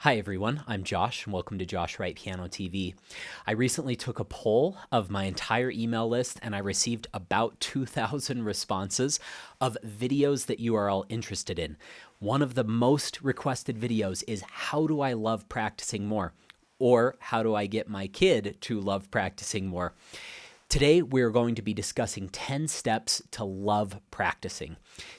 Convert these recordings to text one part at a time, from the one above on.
Hi everyone, I'm Josh and welcome to Josh Wright Piano TV. I recently took a poll of my entire email list and I received about 2,000 responses of videos that you are all interested in. One of the most requested videos is how do I love practicing more? Or how do I get my kid to love practicing more? Today, we're going to be discussing 10 steps to love practicing.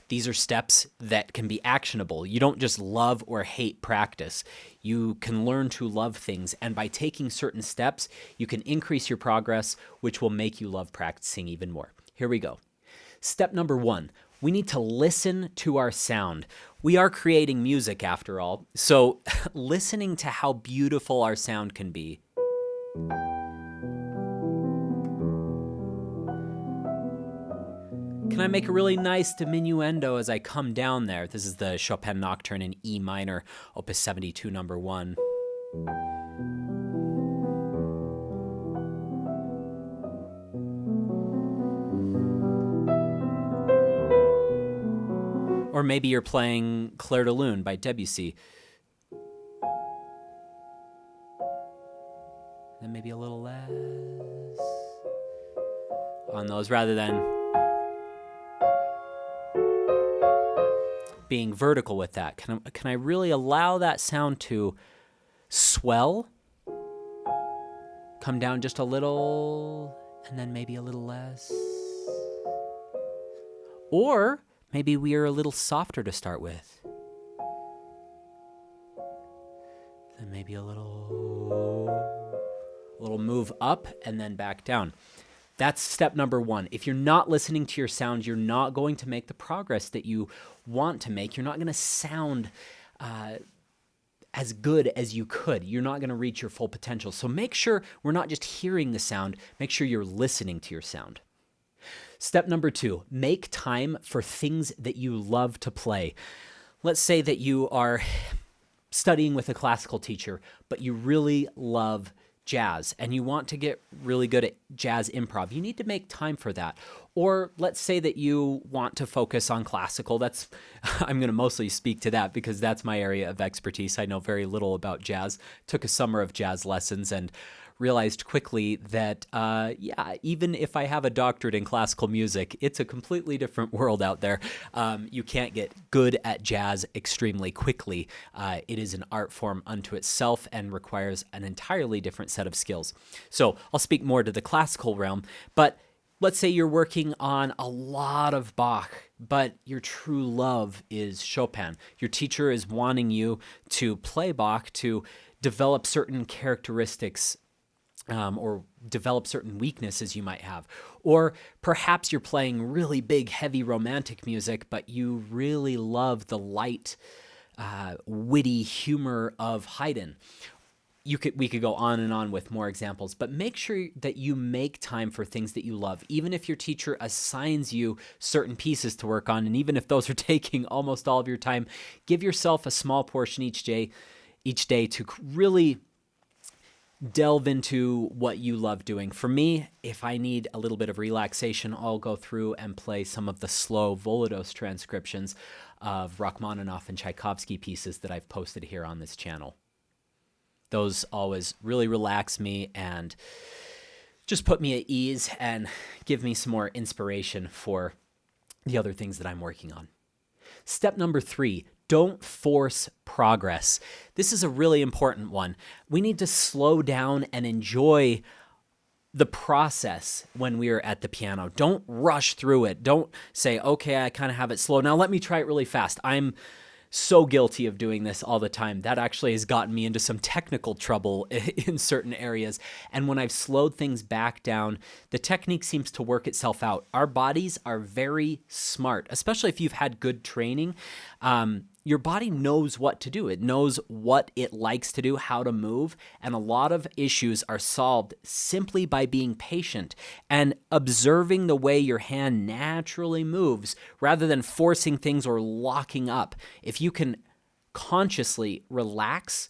These are steps that can be actionable. You don't just love or hate practice. You can learn to love things, and by taking certain steps, you can increase your progress, which will make you love practicing even more. Here we go. Step number 1, we need to listen to our sound. We are creating music after all, so listening to how beautiful our sound can be. Can I make a really nice diminuendo as I come down there? This is the Chopin Nocturne in E minor, Opus 72, number 1. Or maybe you're playing Clair de Lune by Debussy. Then maybe a little less on those rather than being vertical with that. Can I really allow that sound to swell, come down just a little, and then maybe a little less? Or maybe we are a little softer to start with. Then maybe a little move up and then back down. That's step number 1. If you're not listening to your sound, you're not going to make the progress that you want to make. You're not going to sound as good as you could. You're not going to reach your full potential. So make sure we're not just hearing the sound. Make sure you're listening to your sound. Step number 2, make time for things that you love to play. Let's say that you are studying with a classical teacher, but you really love jazz and you want to get really good at jazz improv. You need to make time for that. Or let's say that you want to focus on classical. I'm going to mostly speak to that because that's my area of expertise. I know very little about jazz. Took a summer of jazz lessons and realized quickly that, even if I have a doctorate in classical music, it's a completely different world out there. You can't get good at jazz extremely quickly. It is an art form unto itself and requires an entirely different set of skills. So I'll speak more to the classical realm, but let's say you're working on a lot of Bach, but your true love is Chopin. Your teacher is wanting you to play Bach to develop certain characteristics or develop certain weaknesses you might have. Or perhaps you're playing really big, heavy romantic music, but you really love the light, witty humor of Haydn. We could go on and on with more examples, but make sure that you make time for things that you love. Even if your teacher assigns you certain pieces to work on, and even if those are taking almost all of your time, give yourself a small portion each day to really delve into what you love doing. For me, if I need a little bit of relaxation, I'll go through and play some of the slow Volados transcriptions of Rachmaninoff and Tchaikovsky pieces that I've posted here on this channel. Those always really relax me and just put me at ease and give me some more inspiration for the other things that I'm working on. Step number 3, don't force progress. This is a really important one. We need to slow down and enjoy the process when we are at the piano. Don't rush through it. Don't say, okay, I kind of have it slow. Now let me try it really fast. I'm so guilty of doing this all the time. That actually has gotten me into some technical trouble in certain areas. And when I've slowed things back down, the technique seems to work itself out. Our bodies are very smart, especially if you've had good training. Your body knows what to do. It knows what it likes to do, how to move, and a lot of issues are solved simply by being patient and observing the way your hand naturally moves rather than forcing things or locking up. If you can consciously relax,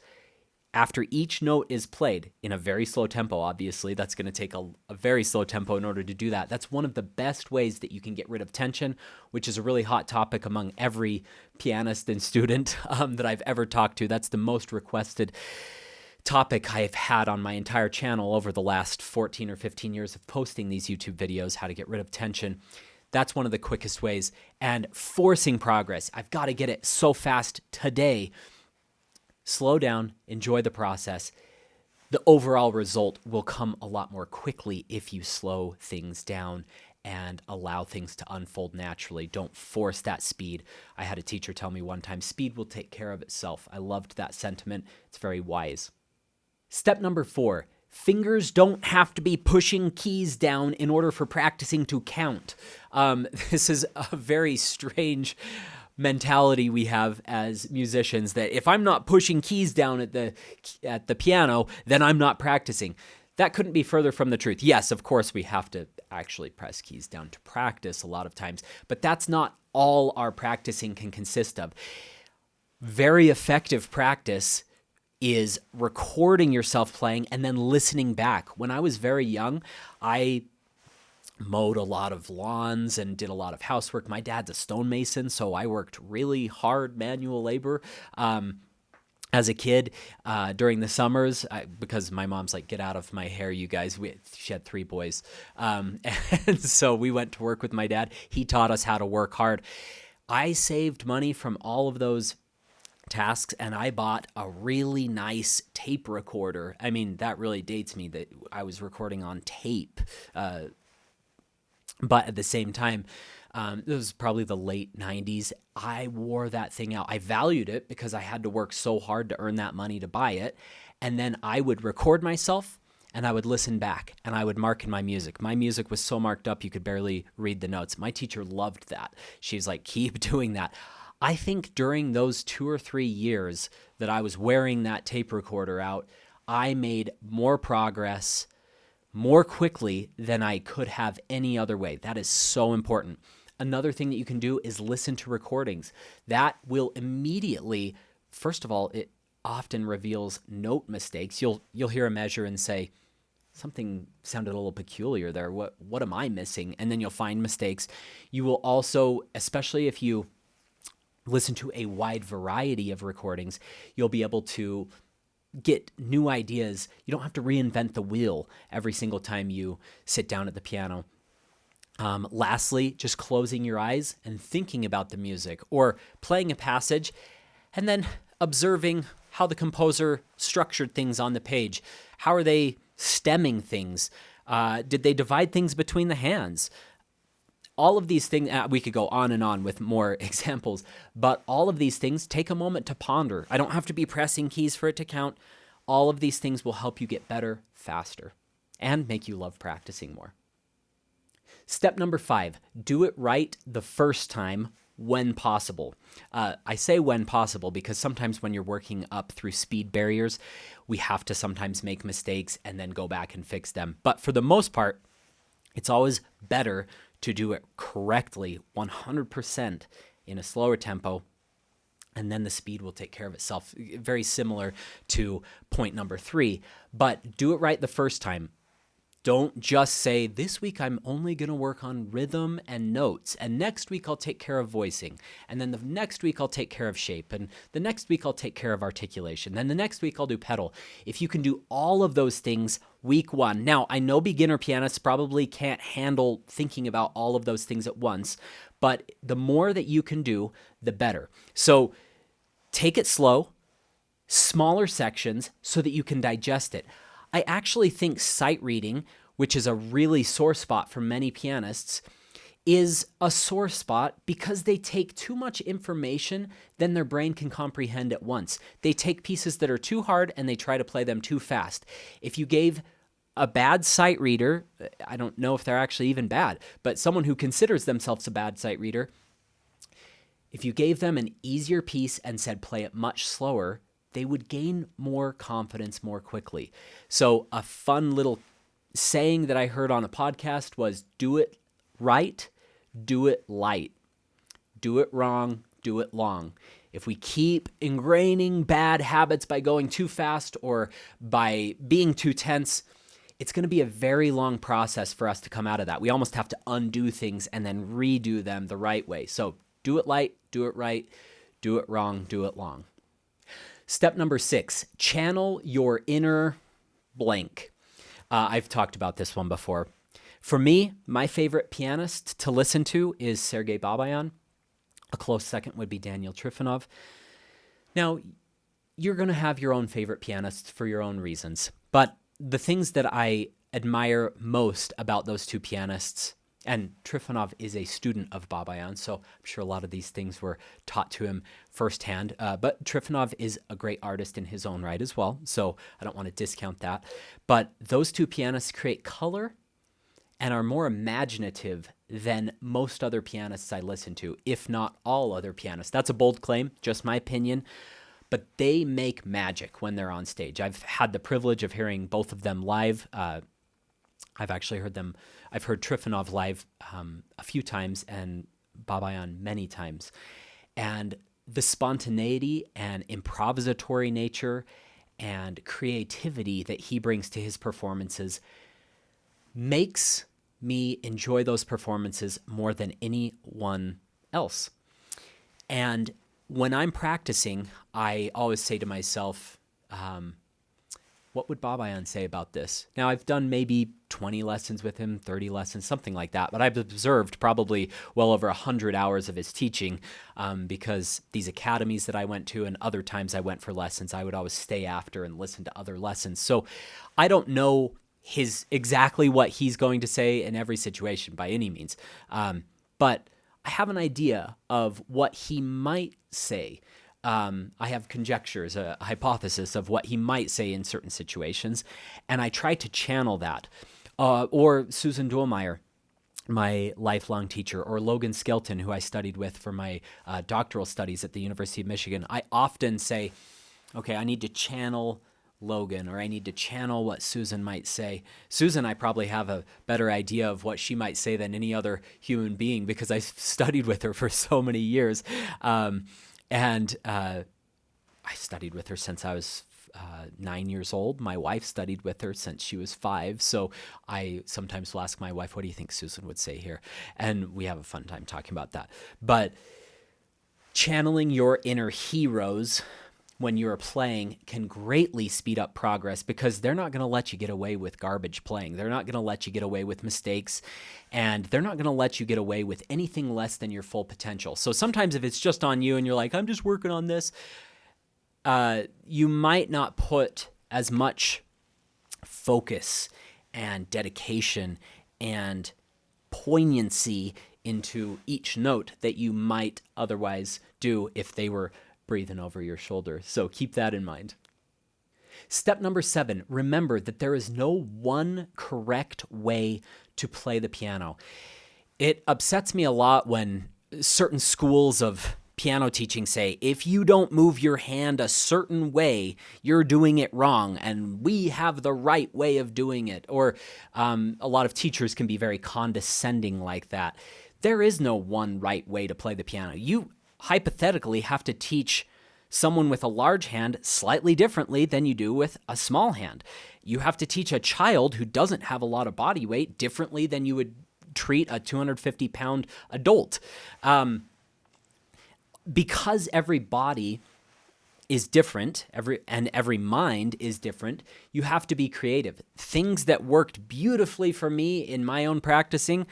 After each note is played in a very slow tempo, obviously, that's going to take a very slow tempo in order to do that. That's one of the best ways that you can get rid of tension, which is a really hot topic among every pianist and student that I've ever talked to. That's the most requested topic I've had on my entire channel over the last 14 or 15 years of posting these YouTube videos, how to get rid of tension. That's one of the quickest ways. And forcing progress. I've got to get it so fast today. Slow down, enjoy the process. The overall result will come a lot more quickly if you slow things down and allow things to unfold naturally. Don't force that speed. I had a teacher tell me one time, speed will take care of itself. I loved that sentiment. It's very wise. Step number 4, fingers don't have to be pushing keys down in order for practicing to count. This is a very strange mentality we have as musicians, that if I'm not pushing keys down at the piano, then I'm not practicing. That couldn't be further from the truth. Yes, of course, we have to actually press keys down to practice a lot of times, but that's not all our practicing can consist of. Very effective practice is recording yourself playing and then listening back. When I was very young, I mowed a lot of lawns and did a lot of housework. My dad's a stonemason, so I worked really hard manual labor as a kid during the summers, because my mom's like, get out of my hair, you guys. She had 3 boys. And so we went to work with my dad. He taught us how to work hard. I saved money from all of those tasks, and I bought a really nice tape recorder. I mean, that really dates me that I was recording on tape. But at the same time, this was probably the late 90s. I wore that thing out. I valued it because I had to work so hard to earn that money to buy it. And then I would record myself and I would listen back and I would mark in my music. My music was so marked up you could barely read the notes. My teacher loved that. She's like, keep doing that. I think during those 2 or 3 years that I was wearing that tape recorder out, I made more progress more quickly than I could have any other way. That is so important. Another thing that you can do is listen to recordings. That will immediately, first of all, it often reveals note mistakes. You'll hear a measure and say, something sounded a little peculiar there. What am I missing? And then you'll find mistakes. You will also, especially if you listen to a wide variety of recordings, you'll be able to get new ideas. You don't have to reinvent the wheel every single time you sit down at the piano. Lastly, just closing your eyes and thinking about the music, or playing a passage and then observing how the composer structured things on the page. How are they stemming things? Did they divide things between the hands? All of these things, we could go on and on with more examples, but all of these things take a moment to ponder. I don't have to be pressing keys for it to count. All of these things will help you get better faster and make you love practicing more. Step number 5, do it right the first time when possible. I say when possible because sometimes when you're working up through speed barriers, we have to sometimes make mistakes and then go back and fix them. But for the most part, it's always better to do it correctly, 100% in a slower tempo, and then the speed will take care of itself. Very similar to point number 3, but do it right the first time. Don't just say, this week I'm only going to work on rhythm and notes, and next week I'll take care of voicing, and then the next week I'll take care of shape, and the next week I'll take care of articulation, then the next week I'll do pedal. If you can do all of those things week 1, now I know beginner pianists probably can't handle thinking about all of those things at once, but the more that you can do, the better. So take it slow, smaller sections, so that you can digest it. I actually think sight reading, which is a really sore spot for many pianists, is a sore spot because they take too much information than their brain can comprehend at once. They take pieces that are too hard and they try to play them too fast. If you gave a bad sight reader, I don't know if they're actually even bad, but someone who considers themselves a bad sight reader, if you gave them an easier piece and said play it much slower, they would gain more confidence more quickly. So a fun little saying that I heard on a podcast was, do it right, do it light. Do it wrong, do it long. If we keep ingraining bad habits by going too fast or by being too tense, it's going to be a very long process for us to come out of that. We almost have to undo things and then redo them the right way. So do it light, do it right, do it wrong, do it long. Step number 6, channel your inner blank. I've talked about this one before. For me, my favorite pianist to listen to is Sergei Babayan. A close second would be Daniel Trifonov. Now, you're going to have your own favorite pianists for your own reasons, but the things that I admire most about those two pianists, and Trifonov is a student of Babayan, so I'm sure a lot of these things were taught to him firsthand, but Trifonov is a great artist in his own right as well, so I don't want to discount that. But those two pianists create color and are more imaginative than most other pianists I listen to, if not all other pianists. That's a bold claim, just my opinion, but they make magic when they're on stage. I've had the privilege of hearing both of them live. I've heard Trifonov live a few times and Babayan many times. And the spontaneity and improvisatory nature and creativity that he brings to his performances makes me enjoy those performances more than anyone else. And when I'm practicing, I always say to myself, what would Babayan say about this? Now, I've done maybe 20 lessons with him, 30 lessons, something like that, but I've observed probably well over 100 hours of his teaching because these academies that I went to and other times I went for lessons, I would always stay after and listen to other lessons. So I don't know exactly what he's going to say in every situation by any means. But I have an idea of what he might say. I have conjectures, a hypothesis of what he might say in certain situations, and I try to channel that. Or Susan Dohlmeyer, my lifelong teacher, or Logan Skelton, who I studied with for my doctoral studies at the University of Michigan. I often say, okay, I need to channel Logan, or I need to channel what Susan might say. Susan, I probably have a better idea of what she might say than any other human being because I studied with her for so many years. And I studied with her since I was 9 years old. My wife studied with her since she was 5. So I sometimes will ask my wife, what do you think Susan would say here? And we have a fun time talking about that. But channeling your inner heroes when you're playing can greatly speed up progress because they're not going to let you get away with garbage playing. They're not going to let you get away with mistakes, and they're not going to let you get away with anything less than your full potential. So sometimes if it's just on you and you're like, I'm just working on this, you might not put as much focus and dedication and poignancy into each note that you might otherwise do if they were breathing over your shoulder. So keep that in mind. Step number 7, remember that there is no one correct way to play the piano. It upsets me a lot when certain schools of piano teaching say, if you don't move your hand a certain way, you're doing it wrong, and we have the right way of doing it. Or a lot of teachers can be very condescending like that. There is no one right way to play the piano. You hypothetically have to teach someone with a large hand slightly differently than you do with a small hand. You have to teach a child who doesn't have a lot of body weight differently than you would treat a 250-pound adult. Because every body is different, every mind is different, you have to be creative. Things that worked beautifully for me in my own practicing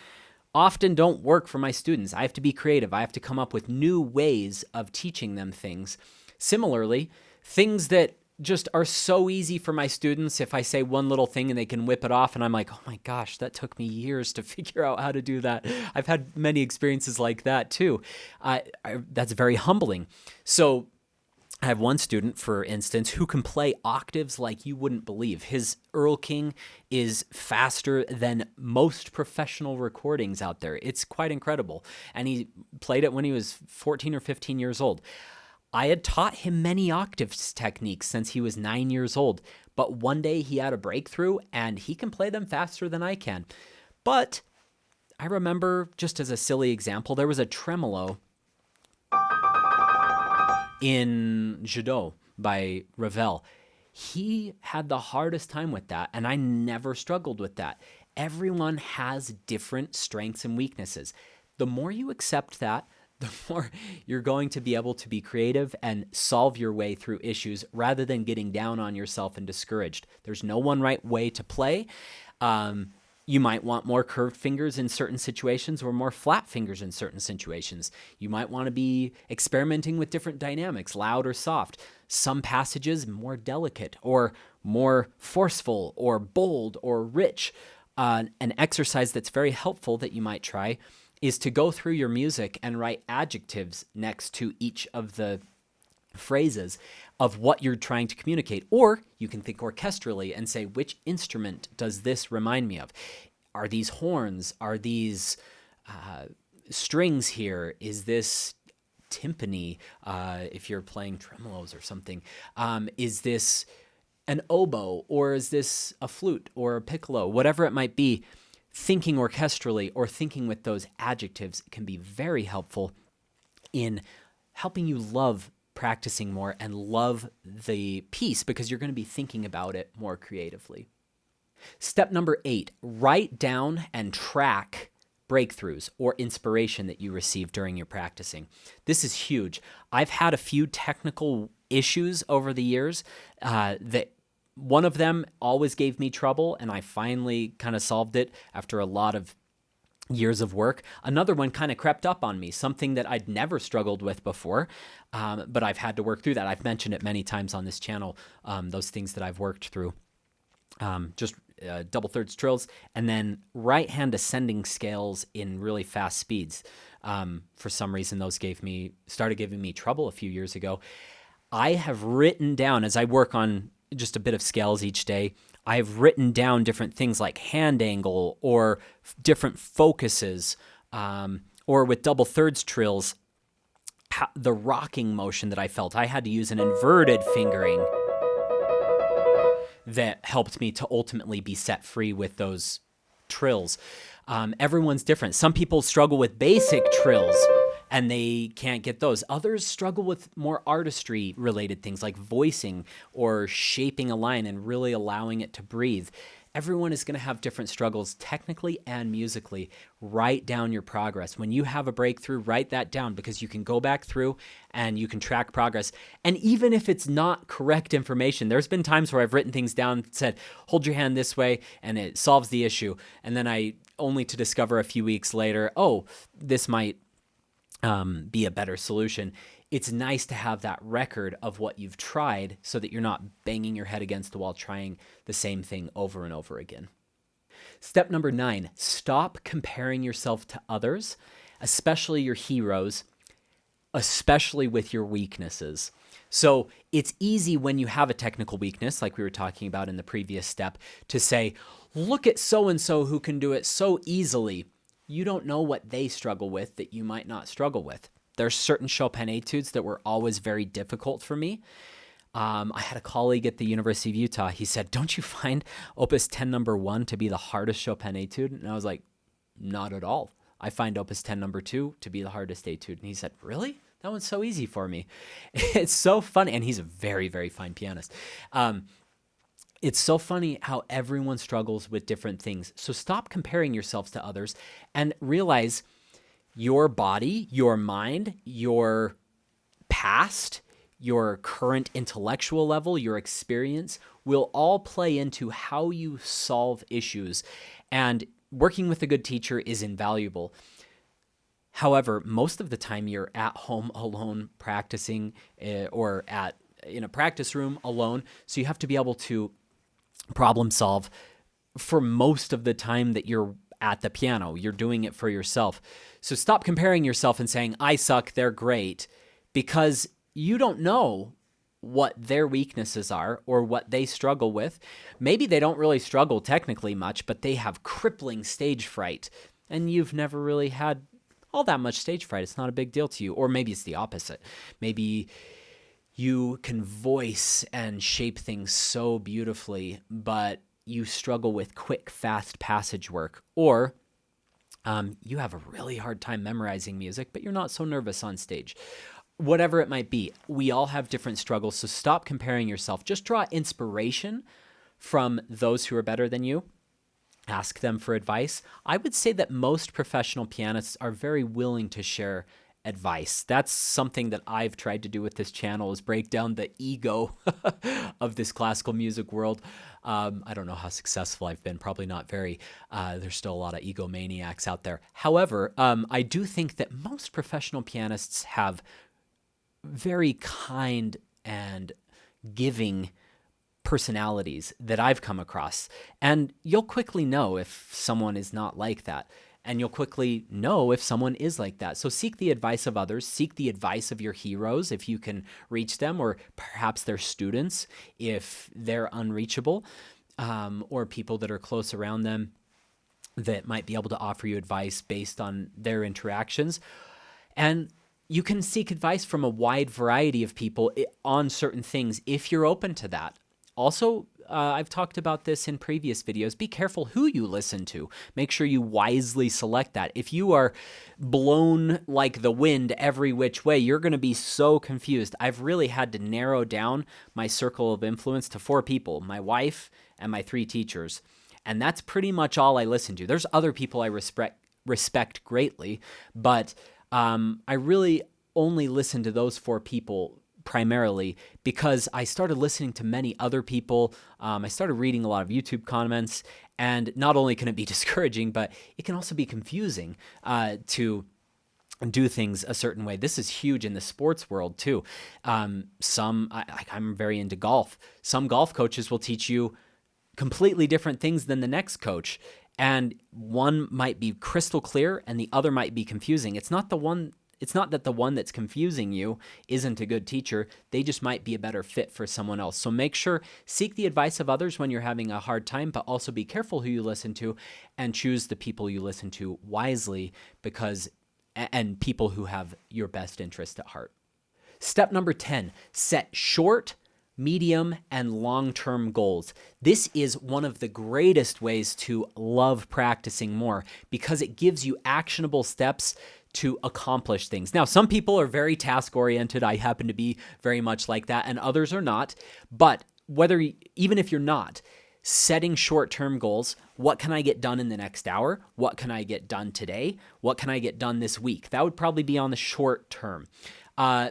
often don't work for my students. I have to be creative. I have to come up with new ways of teaching them things. Similarly, things that just are so easy for my students, if I say one little thing and they can whip it off, and I'm like, oh my gosh, that took me years to figure out how to do that. I've had many experiences like that too. That's very humbling. So I have one student, for instance, who can play octaves like you wouldn't believe. His Earl King is faster than most professional recordings out there. It's quite incredible. And he played it when he was 14 or 15 years old. I had taught him many octaves techniques since he was 9 years old, but one day he had a breakthrough and he can play them faster than I can. But I remember, just as a silly example, there was a tremolo in Judo by Ravel. He had the hardest time with that, and I never struggled with that. Everyone has different strengths and weaknesses. The more you accept that, the more you're going to be able to be creative and solve your way through issues rather than getting down on yourself and discouraged. There's no one right way to play. You might want more curved fingers in certain situations or more flat fingers in certain situations. You might want to be experimenting with different dynamics, loud or soft. Some passages more delicate or more forceful or bold or rich. An exercise that's very helpful that you might try is to go through your music and write adjectives next to each of the phrases of what you're trying to communicate. Or you can think orchestrally and say, which instrument does this remind me of? Are these horns? Are these strings here? Is this timpani if you're playing tremolos or something? Is this an oboe, or is this a flute or a piccolo? Whatever it might be, thinking orchestrally or thinking with those adjectives can be very helpful in helping you love practicing more and love the piece because you're going to be thinking about it more creatively. Step number 8, write down and track breakthroughs or inspiration that you receive during your practicing. This is huge. I've had a few technical issues over the years that one of them always gave me trouble, and I finally kind of solved it after a lot of years of work. Another one kind of crept up on me, something that I'd never struggled with before, but I've had to work through that. I've mentioned it many times on this channel, those things that I've worked through. Just double thirds trills, and then right hand ascending scales in really fast speeds. For some reason, those started giving me trouble a few years ago. I have written down, as I work on just a bit of scales each day, I've written down different things like hand angle or different focuses, or with double thirds trills, the rocking motion that I felt. I had to use an inverted fingering that helped me to ultimately be set free with those trills. Everyone's different. Some people struggle with basic trills and they can't get those. Others struggle with more artistry related things like voicing or shaping a line and really allowing it to breathe. Everyone is going to have different struggles technically and musically. Write down your progress. When you have a breakthrough, write that down because you can go back through and you can track progress. And even if it's not correct information, there's been times where I've written things down, said, hold your hand this way, and it solves the issue. And then only to discover a few weeks later, oh, this might be a better solution. It's nice to have that record of what you've tried so that you're not banging your head against the wall trying the same thing over and over again. Step number 9, stop comparing yourself to others, especially your heroes, especially with your weaknesses. So it's easy when you have a technical weakness, like we were talking about in the previous step, to say, look at so-and-so who can do it so easily. You don't know what they struggle with that you might not struggle with. There's certain Chopin etudes that were always very difficult for me. I had a colleague at the University of Utah. He said, don't you find Opus 10 number 1 to be the hardest Chopin etude? And I was like, not at all. I find Opus 10 number 2 to be the hardest etude. And he said, really? That one's so easy for me. It's so funny. And he's a very, very fine pianist. It's so funny how everyone struggles with different things. So stop comparing yourselves to others and realize your body, your mind, your past, your current intellectual level, your experience will all play into how you solve issues. And working with a good teacher is invaluable. However, most of the time you're at home alone practicing or in a practice room alone. So you have to be able to problem solve for most of the time that you're at the piano. You're doing it for yourself. So stop comparing yourself and saying, I suck, they're great, because you don't know what their weaknesses are or what they struggle with. Maybe they don't really struggle technically much, but they have crippling stage fright, and you've never really had all that much stage fright. It's not a big deal to you. Or maybe it's the opposite. Maybe you can voice and shape things so beautifully, but you struggle with quick, fast passage work. Or you have a really hard time memorizing music, but you're not so nervous on stage. whatever it might be, we all have different struggles. So stop comparing yourself. Just draw inspiration from those who are better than you. Ask them for advice. I would say that most professional pianists are very willing to share advice. That's something that I've tried to do with this channel, is break down the ego of this classical music world. I don't know how successful I've been, probably not very. There's still a lot of egomaniacs out there. However, I do think that most professional pianists have very kind and giving personalities that I've come across. And you'll quickly know if someone is not like that. And you'll quickly know if someone is like that. So seek the advice of others. Seek the advice of your heroes if you can reach them, or perhaps their students if they're unreachable, or people that are close around them that might be able to offer you advice based on their interactions. And you can seek advice from a wide variety of people on certain things if you're open to that. Also, I've talked about this in previous videos. Be careful who you listen to. Make sure you wisely select that. If you are blown like the wind every which way, you're going to be so confused. I've really had to narrow down my circle of influence to 4 people, my wife and my 3 teachers. And that's pretty much all I listen to. There's other people I respect greatly, but I really only listen to those 4 people primarily because I started listening to many other people. I started reading a lot of YouTube comments, and not only can it be discouraging, but it can also be confusing to do things a certain way. This is huge in the sports world too. I'm very into golf. Some golf coaches will teach you completely different things than the next coach. And one might be crystal clear and the other might be confusing. It's not that the one that's confusing you isn't a good teacher. They just might be a better fit for someone else. So make sure, seek the advice of others when you're having a hard time, but also be careful who you listen to and choose the people you listen to wisely, and people who have your best interest at heart. Step number 10, set short, medium, and long-term goals. This is one of the greatest ways to love practicing more because it gives you actionable steps to accomplish things. Now, some people are very task-oriented. I happen to be very much like that, and others are not. But even if you're not, setting short-term goals, what can I get done in the next hour? What can I get done today? What can I get done this week? That would probably be on the short term.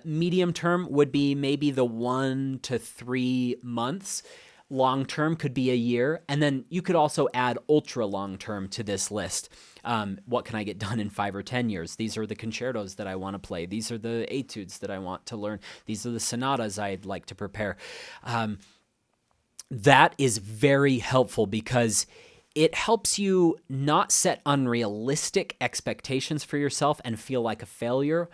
Medium term would be maybe the 1 to 3 months. Long term could be a year. And then you could also add ultra long term to this list. What can I get done in 5 or 10 years? These are the concertos that I want to play. These are the etudes that I want to learn. These are the sonatas I'd like to prepare. That is very helpful because it helps you not set unrealistic expectations for yourself and feel like a failure,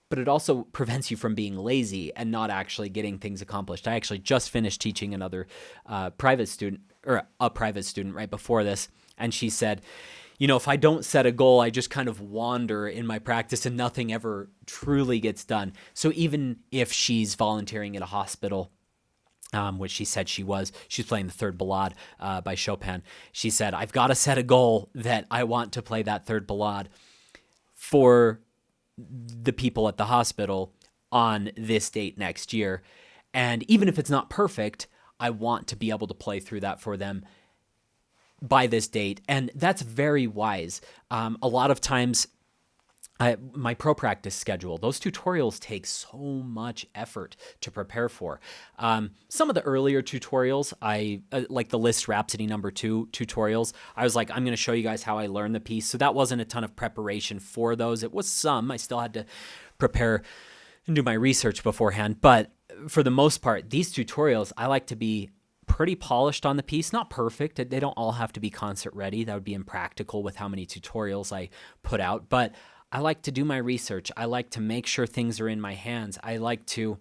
but it also prevents you from being lazy and not actually getting things accomplished. I actually just finished teaching another private student right before this, and she said, if I don't set a goal, I just kind of wander in my practice and nothing ever truly gets done. So even if she's volunteering at a hospital, which she said she's playing the Third Ballade by Chopin. She said, I've got to set a goal that I want to play that Third Ballade for the people at the hospital on this date next year. And even if it's not perfect, I want to be able to play through that for them by this date. And that's very wise. A lot of times, my pro practice schedule, those tutorials take so much effort to prepare for. Some of the earlier tutorials, like the Liszt Rhapsody No. 2 tutorials, I was like, I'm going to show you guys how I learned the piece. So that wasn't a ton of preparation for those. It was some. I still had to prepare and do my research beforehand. But for the most part, these tutorials, I like to be pretty polished on the piece. Not perfect. They don't all have to be concert ready. That would be impractical with how many tutorials I put out. But I like to do my research. I like to make sure things are in my hands. I like to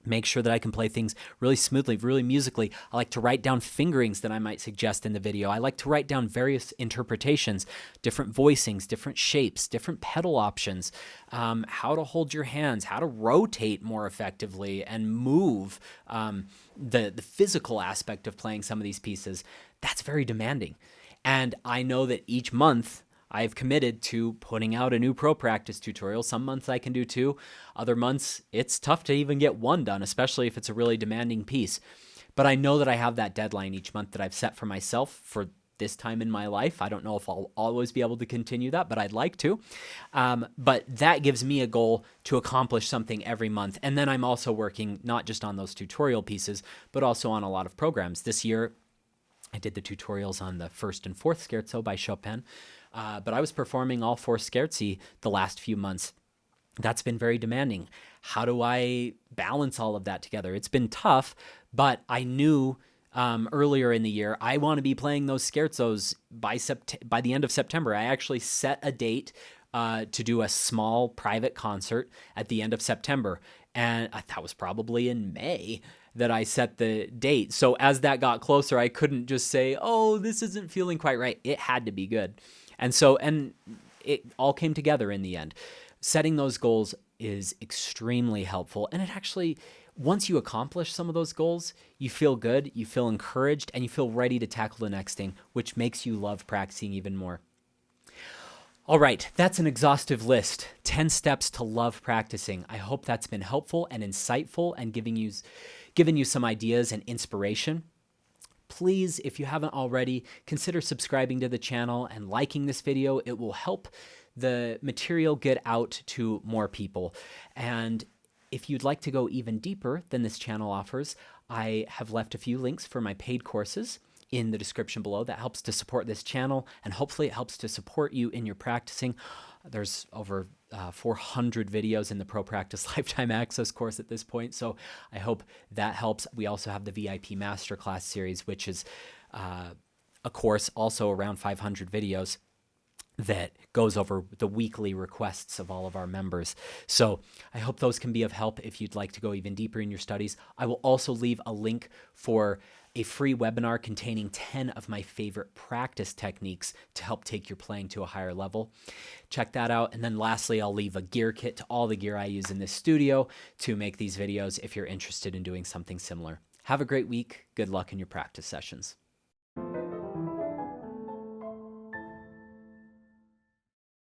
make sure that I can play things really smoothly, really musically. I like to write down fingerings that I might suggest in the video. I like to write down various interpretations, different voicings, different shapes, different pedal options, how to hold your hands, how to rotate more effectively and move, the physical aspect of playing some of these pieces. That's very demanding. And I know that each month I've committed to putting out a new pro practice tutorial. Some months I can do 2. Other months, it's tough to even get 1 done, especially if it's a really demanding piece. But I know that I have that deadline each month that I've set for myself for this time in my life. I don't know if I'll always be able to continue that, but I'd like to. But that gives me a goal to accomplish something every month. And then I'm also working not just on those tutorial pieces, but also on a lot of programs. This year, I did the tutorials on the 1st and 4th scherzo by Chopin, but I was performing all 4 scherzi the last few months. That's been very demanding. How do I balance all of that together? It's been tough, but I knew earlier in the year, I want to be playing those scherzos by the end of September. I actually set a date to do a small private concert at the end of September. And that was probably in May that I set the date. So as that got closer, I couldn't just say, oh, this isn't feeling quite right. It had to be good. And it all came together in the end. Setting those goals is extremely helpful. And it actually, once you accomplish some of those goals, you feel good, you feel encouraged, and you feel ready to tackle the next thing, which makes you love practicing even more. All right, that's an exhaustive list. 10 steps to love practicing. I hope that's been helpful and insightful and given you some ideas and inspiration. Please, if you haven't already, consider subscribing to the channel and liking this video. It will help the material get out to more people. And if you'd like to go even deeper than this channel offers, I have left a few links for my paid courses in the description below. That helps to support this channel, and hopefully it helps to support you in your practicing. There's over 400 videos in the Pro Practice Lifetime Access course at this point, so I hope that helps. We also have the VIP Masterclass series, which is a course also around 500 videos that goes over the weekly requests of all of our members. So I hope those can be of help if you'd like to go even deeper in your studies. I will also leave a link for a free webinar containing 10 of my favorite practice techniques to help take your playing to a higher level. Check that out. And then lastly, I'll leave a gear kit to all the gear I use in this studio to make these videos if you're interested in doing something similar. Have a great week. Good luck in your practice sessions.